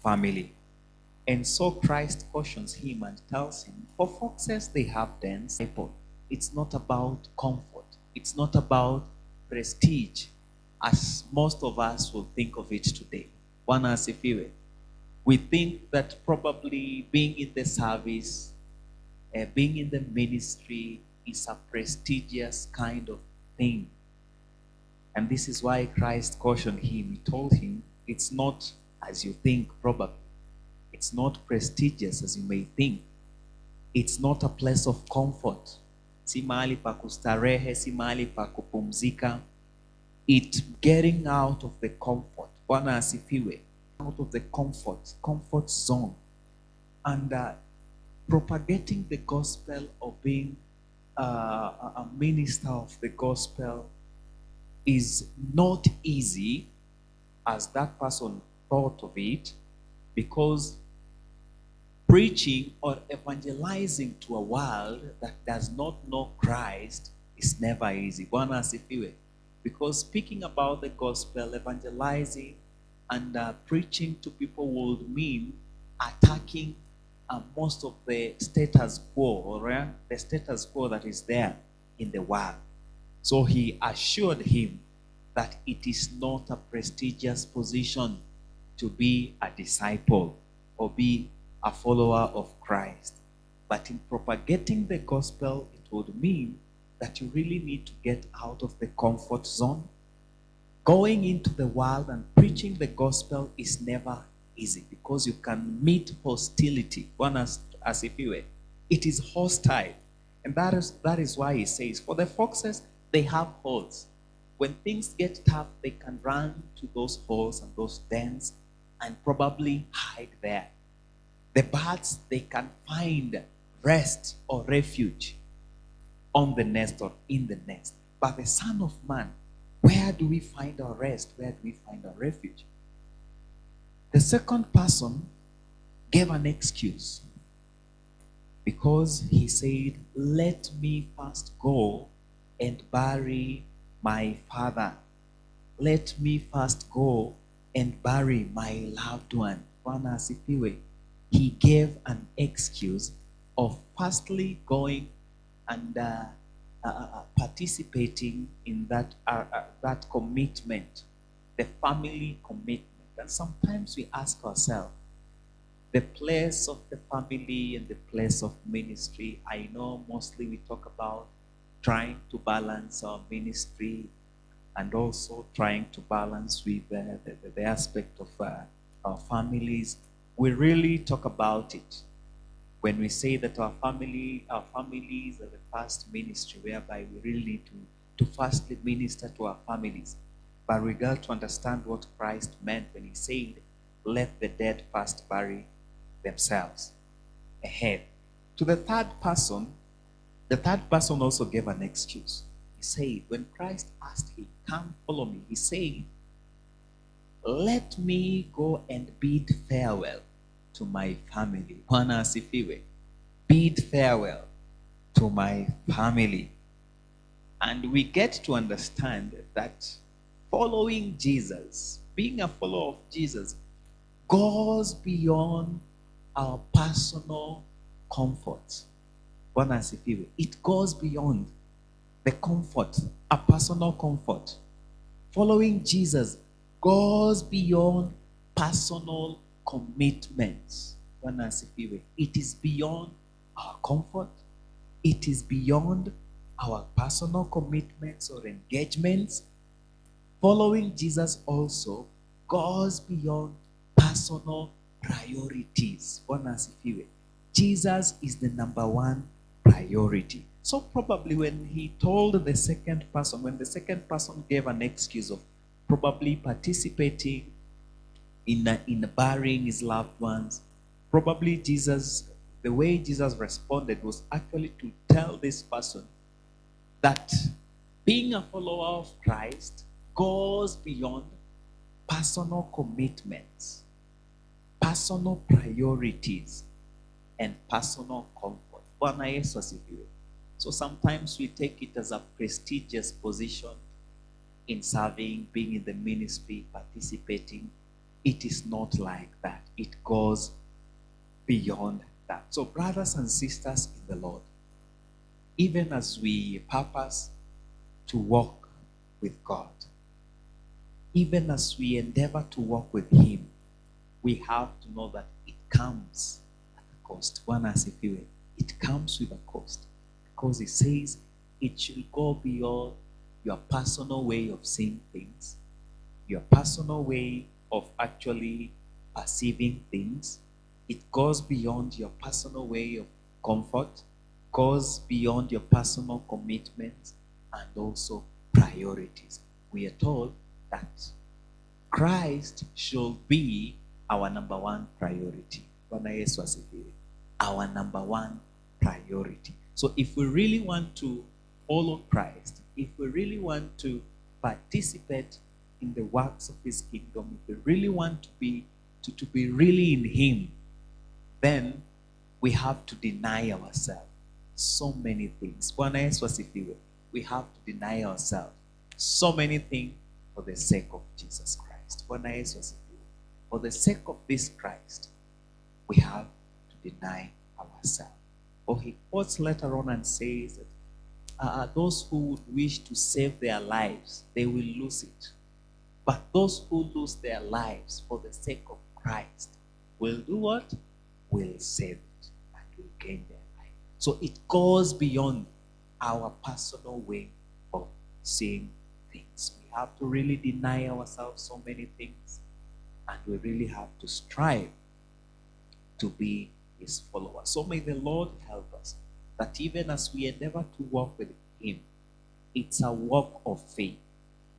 family. And so Christ cautions him and tells him, for foxes they have dens. It's not about comfort. It's not about prestige, as most of us will think of it today. One as if we think that probably being in the service, being in the ministry is a prestigious kind of thing. And this is why Christ cautioned him. He told him, it's not as you think, probably. It's not prestigious as you may think. It's not a place of comfort. Si mahali pa kustarehe, si mahali pa kupumzika. It's getting out of the comfort. Bwana asifiwe. Out of the comfort zone. And propagating the gospel or being a minister of the gospel is not easy as that person thought of it, because preaching or evangelizing to a world that does not know Christ is never easy. Bwana asifiwe. Because speaking about the gospel, evangelizing, and preaching to people would mean attacking most of the status quo, or the status quo that is there in the world. So he assured him that it is not a prestigious position to be a disciple or be a follower of Christ. But in propagating the gospel, it would mean that you really need to get out of the comfort zone. Going into the world and preaching the gospel is never easy, because you can meet hostility. One as if you were. It is hostile. And that is why he says, for the foxes, they have holes. When things get tough, they can run to those holes and those dens and probably hide there. The birds, they can find rest or refuge on the nest or in the nest. But the Son of Man, where do we find our rest? Where do we find our refuge? The second person gave an excuse, because he said, let me first go and bury my father. Let me first go and bury my loved one. Bwana asifiwe. He gave an excuse of firstly going and participating in that commitment, the family commitment. And sometimes we ask ourselves, the place of the family and the place of ministry. I know mostly we talk about trying to balance our ministry and also trying to balance with the aspect of our families. We really talk about it when we say that our families are the first ministry, whereby we really need to firstly minister to our families. But we got to understand what Christ meant when he said, let the dead first bury themselves. Ahead. To the third person also gave an excuse. He said, when Christ asked him, come follow me, he said, let me go and bid farewell to my family. Bwana asifiwe. Bid farewell to my family. And we get to understand that following Jesus, being a follower of Jesus, goes beyond our personal comfort. Bwana asifiwe. It goes beyond the comfort, a personal comfort. Following Jesus goes beyond personal commitments. Bwana asifiwe. It is beyond our comfort. It is beyond our personal commitments or engagements. Following Jesus also goes beyond personal priorities. Bwana asifiwe. Jesus is the number one priority. So probably when he told the second person, when the second person gave an excuse of probably participating in burying his loved ones, probably Jesus, the way Jesus responded was actually to tell this person that being a follower of Christ goes beyond personal commitments, personal priorities, and personal comfort. Bwana Yesu asifiwe. So sometimes we take it as a prestigious position in serving, being in the ministry, participating. It is not like that. it goes beyond that. So, brothers and sisters in the Lord, even as we purpose to walk with God, even as we endeavor to walk with Him, we have to know that it comes at a cost. Bwana asifiwe. It comes with a cost. Because He says it should go beyond your personal way of seeing things, your personal way of actually perceiving things. It goes beyond your personal way of comfort, goes beyond your personal commitments, and also priorities. We are told that Christ should be our number one priority. Bwana Yesu asifiwe. Our number one priority. So if we really want to follow Christ, if we really want to participate in the works of His kingdom, if we really want to be really in Him, then we have to deny ourselves so many things. Bwana Yesu asifiwe. We have to deny ourselves so many things for the sake of Jesus Christ. Bwana Yesu asifiwe. For the sake of this Christ, we have to deny ourselves. For He quotes later on and says that those who would wish to save their lives, they will lose it. But those who lose their lives for the sake of Christ will do what? Will save it and will gain their life. So it goes beyond our personal way of seeing things. We have to really deny ourselves so many things, and we really have to strive to be His followers. So may the Lord help us that even as we endeavor to walk with Him, it's a walk of faith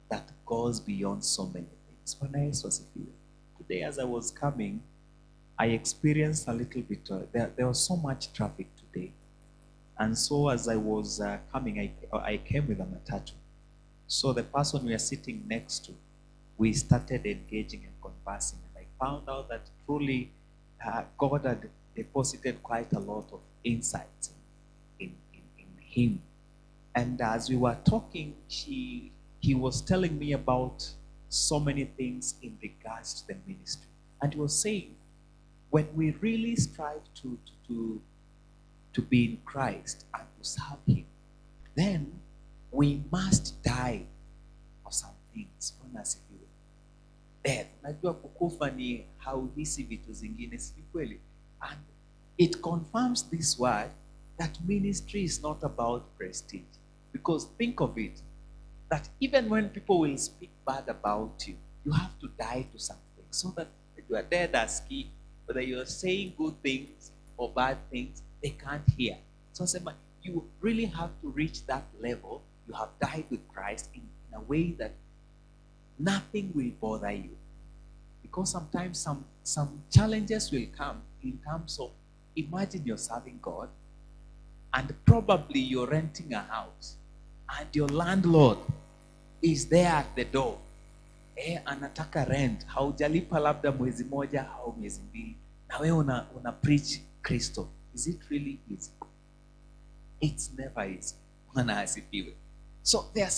that goes beyond so many things. When I was today, as I was coming, I experienced a little bit. There was so much traffic today, and so as I was coming, I came with a matatu. So the person we are sitting next to, we started engaging and conversing, and I found out that truly God had deposited quite a lot of insights in him. And as we were talking, he was telling me about so many things in regards to the ministry. And he was saying, when we really strive to be in Christ and to serve Him, then we must die for some things. Death. Najua kukufa ni hauhisi vitu zingine, si kweli? And it confirms this word that ministry is not about prestige. Because think of it, that even when people will speak bad about you, you have to die to something so that you are dead as key, whether you are saying good things or bad things, they can't hear. So you really have to reach that level. You have died with Christ in a way that nothing will bother you. Because sometimes some challenges will come in terms of, imagine you're serving God and probably you're renting a house and your landlord is there at the door. Anataka rent, haujalipa labda mwezi moja au miezi mbili, na wewe una preach Kristo. Is it really easy? It's never easy. Bwana asifiwe. So there are